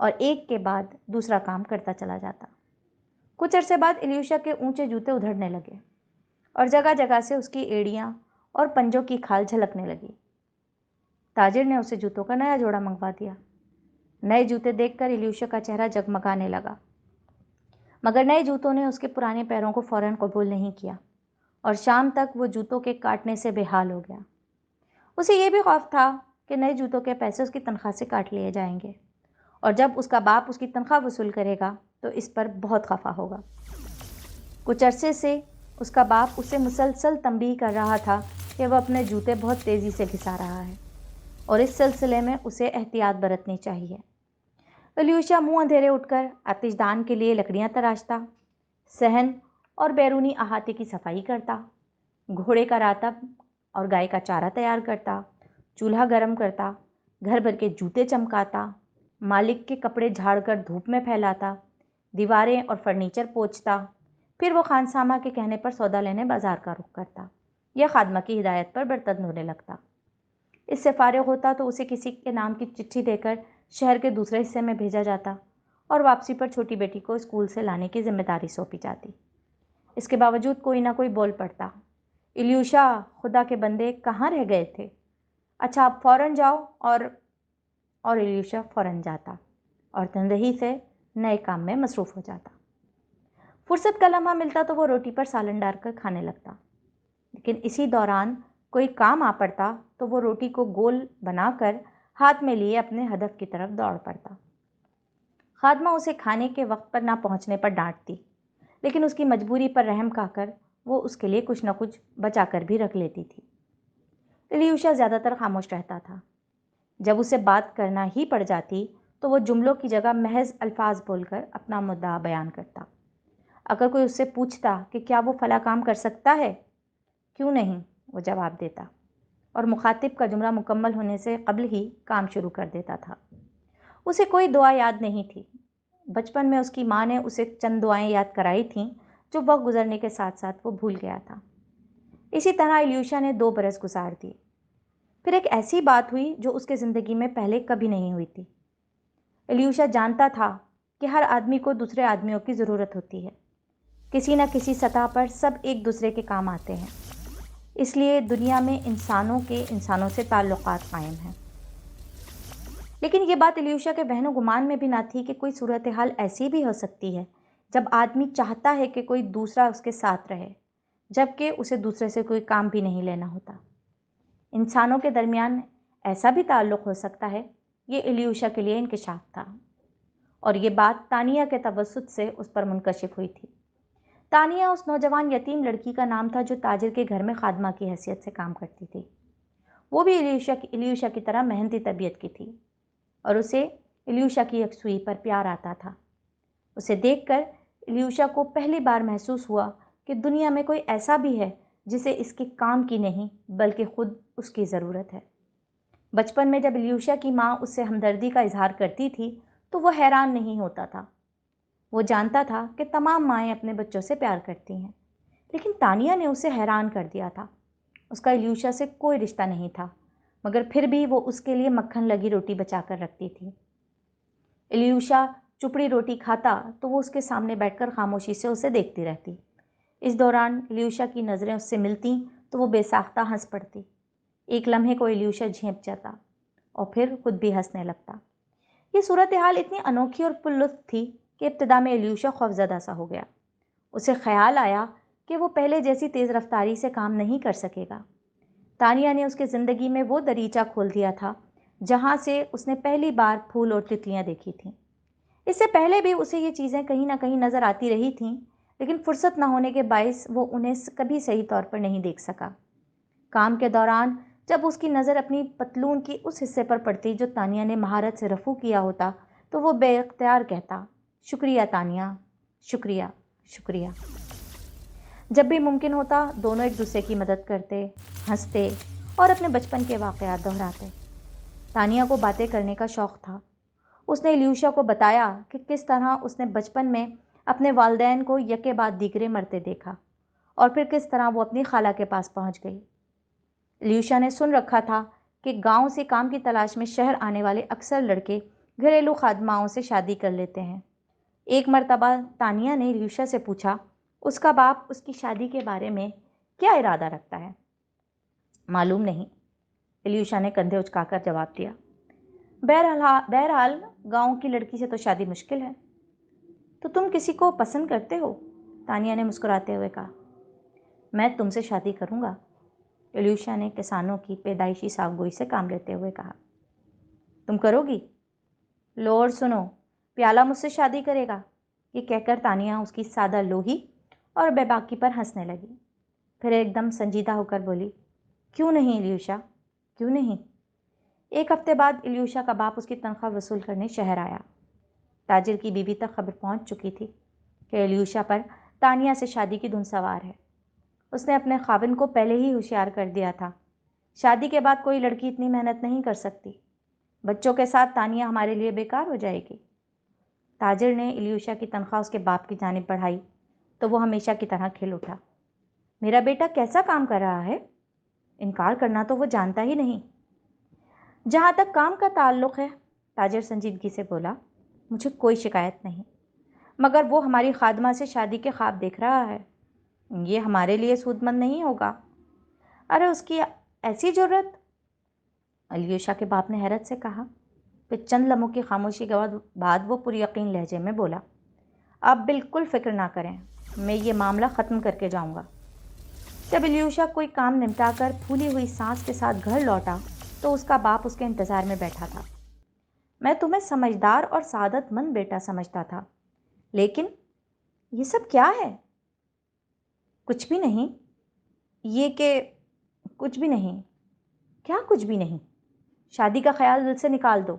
اور ایک کے بعد دوسرا کام کرتا چلا جاتا۔ کچھ عرصے بعد الیوشا کے اونچے جوتے ادھڑنے لگے اور جگہ جگہ سے اس کی ایڑیاں اور پنجوں کی کھال جھلکنے لگی۔ تاجر نے اسے جوتوں کا نیا جوڑا منگوا دیا۔ نئے جوتے دیکھ کر الیوشا کا چہرہ جگمگانے لگا، مگر نئے جوتوں نے اس کے پرانے پیروں کو فوراً قبول نہیں کیا اور شام تک وہ جوتوں کے کاٹنے سے بے حال ہو گیا۔ اسے یہ بھی خوف تھا کہ نئے جوتوں کے پیسے اس کی تنخواہ سے کاٹ لیے جائیں گے، اور جب اس کا باپ اس کی تنخواہ وصول کرے گا تو اس پر بہت خفا ہوگا۔ کچھ عرصے سے اس کا باپ اسے مسلسل تنبیہ کر رہا تھا کہ وہ اپنے جوتے بہت تیزی سے گھسا رہا ہے اور اس سلسلے میں اسے احتیاط برتنی چاہیے۔ الیوشا منہ اندھیرے اٹھ کر آتش دان کے لیے لکڑیاں تراشتا، صحن اور بیرونی احاطے کی صفائی کرتا، گھوڑے کا راتب اور گائے کا چارہ تیار کرتا، چولہا گرم کرتا، گھر بھر کے جوتے چمکاتا، مالک کے کپڑے جھاڑ کر دھوپ میں پھیلاتا، دیواریں اور فرنیچر پوچھتا، پھر وہ خانسامہ کے کہنے پر سودا لینے بازار کا رخ کرتا یا خادمہ کی ہدایت پر برتن دھونے لگتا۔ اس سے فارغ ہوتا تو اسے کسی کے نام کی چٹھی دے کر شہر کے دوسرے حصے میں بھیجا جاتا اور واپسی پر چھوٹی بیٹی کو اسکول سے لانے کی ذمہ داری سونپی جاتی۔ اس کے باوجود کوئی نہ کوئی بول پڑتا، الیوشا، خدا کے بندے، کہاں رہ گئے تھے؟ اچھا آپ فوراً جاؤ۔ اور الیوشا فوراً جاتا اور تندہی سے نئے کام میں مصروف ہو جاتا۔ فرصت کا لمحہ ملتا تو وہ روٹی پر سالن ڈال کر کھانے لگتا، لیکن اسی دوران کوئی کام آ پڑتا تو وہ روٹی کو گول بنا کر ہاتھ میں لیے اپنے ہدف کی طرف دوڑ پڑتا۔ خادمہ اسے کھانے کے وقت پر نہ پہنچنے پر ڈانٹتی، لیکن اس کی مجبوری پر رحم کھا کر وہ اس کے لیے کچھ نہ کچھ بچا کر بھی رکھ لیتی تھی۔ الیوشا زیادہ تر خاموش رہتا تھا۔ جب اسے بات کرنا ہی پڑ جاتی تو وہ جملوں کی جگہ محض الفاظ بول کر اپنا مدعا بیان کرتا۔ اگر کوئی اس سے پوچھتا کہ کیا وہ فلاں کام کر سکتا ہے، کیوں نہیں، وہ جواب دیتا اور مخاطب کا جملہ مکمل ہونے سے قبل ہی کام شروع کر دیتا تھا۔ اسے کوئی دعا یاد نہیں تھی۔ بچپن میں اس کی ماں نے اسے چند دعائیں یاد کرائی تھیں جو وقت گزرنے کے ساتھ ساتھ وہ بھول گیا تھا۔ اسی طرح الیوشا نے 2 برس گزار دیے۔ پھر ایک ایسی بات ہوئی جو اس کے زندگی میں پہلے کبھی نہیں ہوئی تھی۔ الیوشا جانتا تھا کہ ہر آدمی کو دوسرے آدمیوں کی ضرورت ہوتی ہے۔ کسی نہ کسی سطح پر سب ایک دوسرے کے کام آتے ہیں، اس لیے دنیا میں انسانوں کے انسانوں سے تعلقات قائم ہیں۔ لیکن یہ بات الیوشا کے وہم و گمان میں بھی نہ تھی کہ کوئی صورتحال ایسی بھی ہو سکتی ہے جب آدمی چاہتا ہے کہ کوئی دوسرا اس کے ساتھ رہے، جبکہ اسے دوسرے سے کوئی کام بھی نہیں لینا ہوتا۔ انسانوں کے درمیان ایسا بھی تعلق ہو سکتا ہے، یہ الیوشا کے لیے انکشاف تھا، اور یہ بات تانیہ کے توسط سے اس پر منکشف ہوئی تھی۔ تانیہ اس نوجوان یتیم لڑکی کا نام تھا جو تاجر کے گھر میں خادمہ کی حیثیت سے کام کرتی تھی۔ وہ بھی الیوشا کی طرح محنتی طبیعت کی تھی اور اسے الیوشا کی یکسوئی پر پیار آتا تھا۔ اسے دیکھ کر الیوشا کو پہلی بار محسوس ہوا کہ دنیا میں کوئی ایسا بھی ہے جسے اس کے کام کی نہیں بلکہ خود اس کی ضرورت ہے۔ بچپن میں جب الیوشا کی ماں اس سے ہمدردی کا اظہار کرتی تھی تو وہ حیران نہیں ہوتا تھا۔ وہ جانتا تھا کہ تمام مائیں اپنے بچوں سے پیار کرتی ہیں، لیکن تانیہ نے اسے حیران کر دیا تھا۔ اس کا الیوشا سے کوئی رشتہ نہیں تھا، مگر پھر بھی وہ اس کے لیے مکھن لگی روٹی بچا کر رکھتی تھی۔ الیوشا چپڑی روٹی کھاتا تو وہ اس کے سامنے بیٹھ کر خاموشی سے اسے دیکھتی رہتی۔ اس دوران الیوشا کی نظریں اس سے ملتیں تو وہ بے ساختہ ہنس پڑتی۔ ایک لمحے کو الیوشا جھینپ جاتا اور پھر خود بھی ہنسنے لگتا۔ یہ صورتحال اتنی انوکھی اور پرلطف تھی کہ ابتدا میں الیوشا خوفزدہ سا ہو گیا۔ اسے خیال آیا کہ وہ پہلے جیسی تیز رفتاری سے کام نہیں کر سکے گا۔ تانیہ نے اس کی زندگی میں وہ دریچہ کھول دیا تھا جہاں سے اس نے پہلی بار پھول اور تتلیاں دیکھی تھیں۔ اس سے پہلے بھی اسے یہ چیزیں کہیں نہ کہیں نظر آتی رہی تھیں، لیکن فرصت نہ ہونے کے باعث وہ انہیں کبھی صحیح طور پر نہیں دیکھ سکا۔ کام کے دوران جب اس کی نظر اپنی پتلون کی اس حصے پر پڑتی جو تانیہ نے مہارت سے رفو کیا ہوتا تو وہ بے اختیار کہتا، شکریہ تانیہ، شکریہ، شکریہ۔ جب بھی ممکن ہوتا دونوں ایک دوسرے کی مدد کرتے، ہنستے اور اپنے بچپن کے واقعات دہراتے۔ تانیہ کو باتیں کرنے کا شوق تھا۔ اس نے الیوشا کو بتایا کہ کس طرح اس نے بچپن میں اپنے والدین کو یکے بعد دیگرے مرتے دیکھا اور پھر کس طرح وہ اپنی خالہ کے پاس پہنچ گئی۔ الیوشا نے سن رکھا تھا کہ گاؤں سے کام کی تلاش میں شہر آنے والے اکثر لڑکے گھریلو خادماؤں سے شادی کر لیتے ہیں۔ ایک مرتبہ تانیہ نے الیوشا سے پوچھا اس کا باپ اس کی شادی کے بارے میں کیا ارادہ رکھتا ہے۔ معلوم نہیں، الیوشا نے کندھے اچکا کر جواب دیا۔ بہرحال گاؤں کی لڑکی سے تو شادی مشکل ہے۔ تو تم کسی کو پسند کرتے ہو؟ تانیہ نے مسکراتے ہوئے کہا۔ میں تم سے شادی کروں گا، الیوشا نے کسانوں کی پیدائشی ساگ گوئی سے کام لیتے ہوئے کہا۔ تم کرو گی؟ لو اور سنو، پیالہ مجھ سے شادی کرے گا، یہ کہہ کر تانیہ اس کی سادہ لوہی اور بے باکی پر ہنسنے لگی۔ پھر ایک دم سنجیدہ ہو کر بولی، کیوں نہیں الیوشا، کیوں نہیں؟ ایک ہفتے بعد الیوشا کا باپ اس کی تنخواہ وصول کرنے شہر آیا۔ تاجر کی بیوی تک خبر پہنچ چکی تھی کہ الیوشا پر تانیہ سے شادی کی دھن سوار ہے۔ اس نے اپنے خاوند کو پہلے ہی ہوشیار کر دیا تھا، شادی کے بعد کوئی لڑکی اتنی محنت نہیں کر سکتی، بچوں کے ساتھ تانیہ ہمارے لیے بیکار ہو جائے گی۔ تاجر نے الیوشا کی تنخواہ اس کے باپ کی جانب بڑھائی تو وہ ہمیشہ کی طرح کھل اٹھا۔ میرا بیٹا کیسا کام کر رہا ہے؟ انکار کرنا تو وہ جانتا ہی نہیں۔ جہاں تک کام کا تعلق ہے، تاجر سنجیدگی سے بولا، مجھے کوئی شکایت نہیں، مگر وہ ہماری خادمہ سے شادی کے خواب دیکھ رہا ہے، یہ ہمارے لیے سود مند نہیں ہوگا۔ ارے اس کی ایسی جرت! الیوشا کے باپ نے حیرت سے کہا۔ پھر چند لمحوں کی خاموشی کے بعد وہ پر یقین لہجے میں بولا، آپ بالکل فکر نہ کریں، میں یہ معاملہ ختم کر کے جاؤں گا۔ جب الیوشا کوئی کام نمٹا کر پھولی ہوئی سانس کے ساتھ گھر لوٹا تو اس کا باپ اس کے انتظار میں بیٹھا تھا۔ میں تمہیں سمجھدار اور سعادت مند بیٹا سمجھتا تھا، لیکن یہ سب کیا ہے؟ کچھ بھی نہیں، یہ کہ کچھ بھی نہیں۔ کیا کچھ بھی نہیں؟ شادی کا خیال دل سے نکال دو،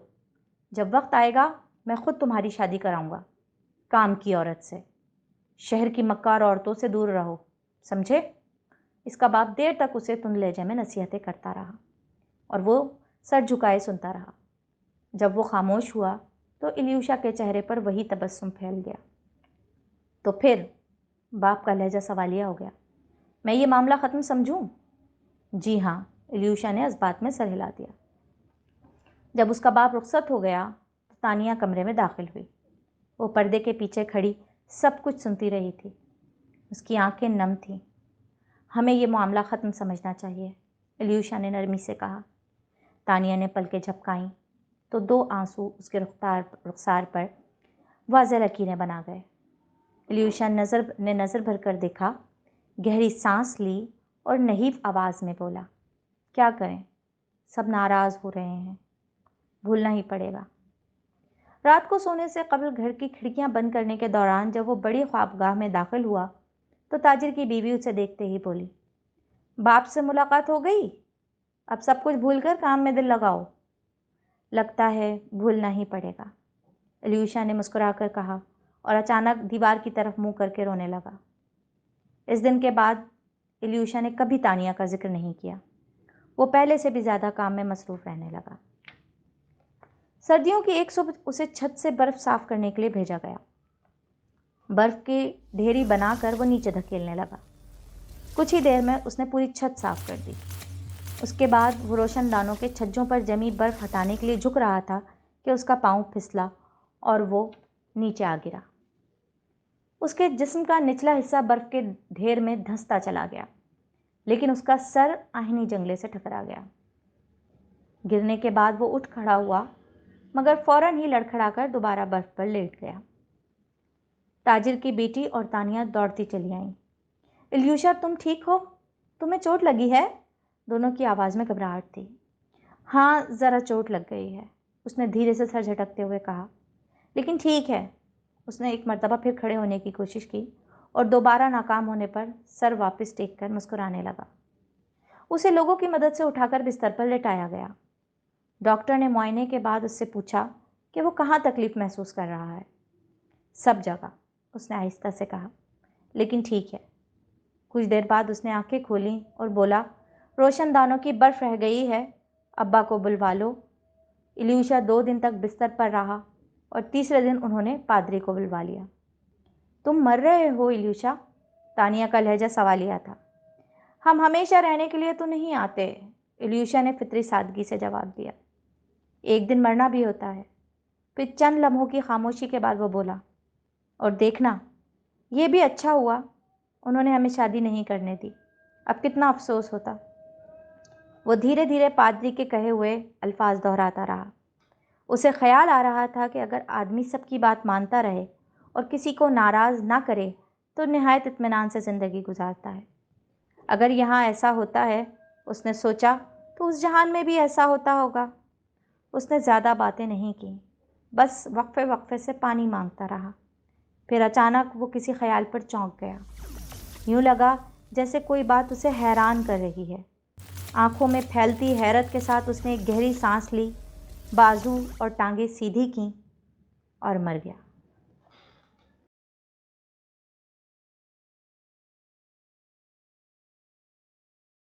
جب وقت آئے گا میں خود تمہاری شادی کراؤں گا، کام کی عورت سے۔ شہر کی مکار عورتوں سے دور رہو، سمجھے؟ اس کا باپ دیر تک اسے تند لہجے میں نصیحتیں کرتا رہا اور وہ سر جھکائے سنتا رہا۔ جب وہ خاموش ہوا تو الیوشا کے چہرے پر وہی تبسم پھیل گیا۔ تو پھر باپ کا لہجہ سوالیہ ہو گیا، میں یہ معاملہ ختم سمجھوں؟ جی ہاں، الیوشا نے اس بات میں سر ہلا دیا۔ جب اس کا باپ رخصت ہو گیا تو تانیہ کمرے میں داخل ہوئی۔ وہ پردے کے پیچھے کھڑی سب کچھ سنتی رہی تھی، اس کی آنکھیں نم تھیں۔ ہمیں یہ معاملہ ختم سمجھنا چاہیے، الیوشا نے نرمی سے کہا۔ تانیہ نے پلکیں جھپکائیں تو 2 آنسو اس کے رخسار پر واضح لکیریں بنا گئے۔ الیوشا نے نظر بھر کر دیکھا، گہری سانس لی اور نحیف آواز میں بولا، کیا کریں، سب ناراض ہو رہے ہیں، بھولنا ہی پڑے گا۔ رات کو سونے سے قبل گھر کی کھڑکیاں بند کرنے کے دوران جب وہ بڑی خوابگاہ میں داخل ہوا تو تاجر کی بیوی اسے دیکھتے ہی بولی، باپ سے ملاقات ہو گئی؟ اب سب کچھ بھول کر کام میں دل لگاؤ۔ لگتا ہے بھولنا ہی پڑے گا، الیوشا نے مسکرا کر کہا اور اچانک دیوار کی طرف منہ کر کے رونے لگا۔ اس دن کے بعد الیوشا نے کبھی تانیہ کا ذکر نہیں کیا۔ وہ پہلے سے بھی زیادہ کام میں مصروف رہنے لگا۔ سردیوں کی ایک صبح اسے چھت سے برف صاف کرنے کے لیے بھیجا گیا۔ برف کی ڈھیری بنا کر وہ نیچے دھکیلنے لگا۔ کچھ ہی دیر میں اس نے پوری چھت صاف کر دی۔ اس کے بعد وہ روشن دانوں کے چھجوں پر جمی برف ہٹانے کے لیے جھک رہا تھا کہ اس کا پاؤں پھسلا اور وہ نیچے آ گرا۔ اس کے جسم کا نچلا حصہ برف کے ڈھیر میں دھنستا چلا گیا، لیکن اس کا سر آہنی جنگلے سے ٹکرا گیا۔ گرنے کے بعد وہ اٹھ کھڑا ہوا مگر فوراً ہی لڑکھڑا کر دوبارہ برف پر لیٹ گیا۔ تاجر کی بیٹی اور تانیہ دوڑتی چلی آئیں۔ الیوشا تم ٹھیک ہو؟ تمہیں چوٹ لگی ہے؟ دونوں کی آواز میں گھبراہٹ تھی۔ ہاں ذرا چوٹ لگ گئی ہے، اس نے دھیرے سے سر جھٹکتے ہوئے کہا، لیکن ٹھیک ہے۔ اس نے ایک مرتبہ پھر کھڑے ہونے کی کوشش کی اور دوبارہ ناکام ہونے پر سر واپس ٹیک کر مسکرانے لگا۔ اسے لوگوں کی مدد سے اٹھا کر بستر پر لٹایا گیا۔ ڈاکٹر نے معائنے کے بعد اس سے پوچھا کہ وہ کہاں تکلیف محسوس کر رہا ہے۔ سب جگہ، اس نے آہستہ سے کہا، لیکن ٹھیک ہے۔ کچھ دیر بعد اس نے آنکھیں کھولیں اور بولا، روشن دانوں کی برف رہ گئی ہے، ابا کو بلوا لو۔ الیوشا 2 دن تک بستر پر رہا اور تیسرے دن انہوں نے پادری کو بلوا لیا۔ تم مر رہے ہو الیوشا؟ تانیہ کا لہجہ سوالیہ تھا۔ ہم ہمیشہ رہنے کے لیے تو نہیں آتے، الیوشا نے فطری سادگی سے جواب دیا، ایک دن مرنا بھی ہوتا ہے۔ پھر چند لمحوں کی خاموشی کے بعد وہ بولا، اور دیکھنا، یہ بھی اچھا ہوا انہوں نے ہمیں شادی نہیں کرنے دی، اب کتنا افسوس ہوتا۔ وہ دھیرے دھیرے پادری کے کہے ہوئے الفاظ دہراتا رہا۔ اسے خیال آ رہا تھا کہ اگر آدمی سب کی بات مانتا رہے اور کسی کو ناراض نہ کرے تو نہایت اطمینان سے زندگی گزارتا ہے۔ اگر یہاں ایسا ہوتا ہے، اس نے سوچا، تو اس جہان میں بھی ایسا ہوتا ہوگا۔ اس نے زیادہ باتیں نہیں کیں، بس وقفے وقفے سے پانی مانگتا رہا۔ پھر اچانک وہ کسی خیال پر چونک گیا۔ یوں لگا جیسے کوئی بات اسے حیران کر رہی ہے۔ آنکھوں میں پھیلتی حیرت کے ساتھ اس نے ایک گہری سانس لی، بازو اور ٹانگیں سیدھی کیں اور مر گیا۔